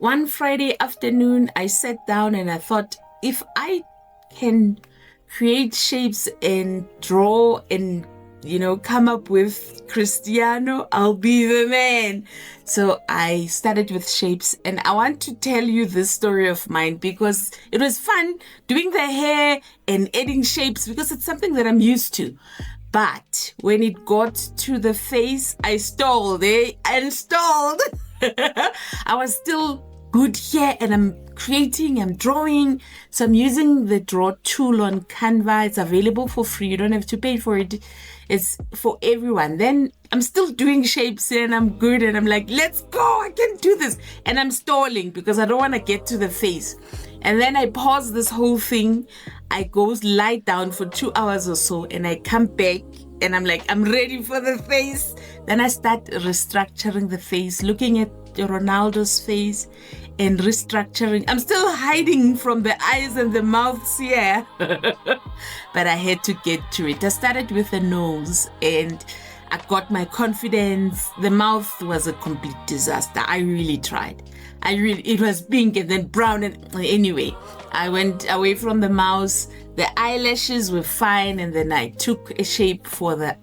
one Friday afternoon, I sat down and I thought, if I can create shapes and draw and come up with Cristiano, I'll be the man. So I started with shapes, and I want to tell you this story of mine because it was fun doing the hair and adding shapes because it's something that I'm used to. But when it got to the face, I stalled. I stalled. I was still good here, and I'm creating, I'm drawing. So I'm using the draw tool on Canva. It's available for free. You don't have to pay for it. It's for everyone. Then I'm still doing shapes and I'm good, and I'm like, let's go, I can do this. And I'm stalling because I don't want to get to the face. And then I pause this whole thing. I go lie down for 2 hours or so, and I come back and I'm like, I'm ready for the face. Then I start restructuring the face, looking at Ronaldo's face and restructuring. I'm still hiding from the eyes and the mouths here, but I had to get to it. I started with the nose and I got my confidence. The mouth was a complete disaster. I really tried. It was pink and then brown. And anyway, I went away from the mouth. The eyelashes were fine. And then I took a shape for the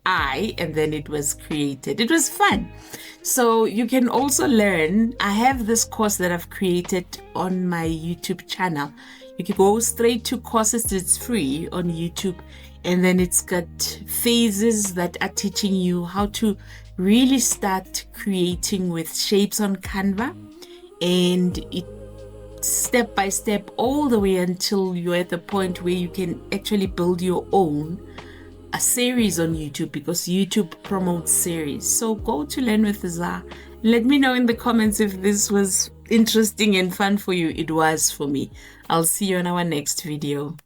eye, and then it was created. It was fun. So you can also learn. I have this course that I've created on my YouTube channel. You can go straight to courses. It's free on YouTube. And then it's got phases that are teaching you how to really start creating with shapes on Canva. And it step by step all the way until you're at the point where you can actually build your own a series on YouTube, because YouTube promotes series. So go to Learn with Zah. Let me know in the comments if this was interesting and fun for you. It was for me. I'll see you on our next video.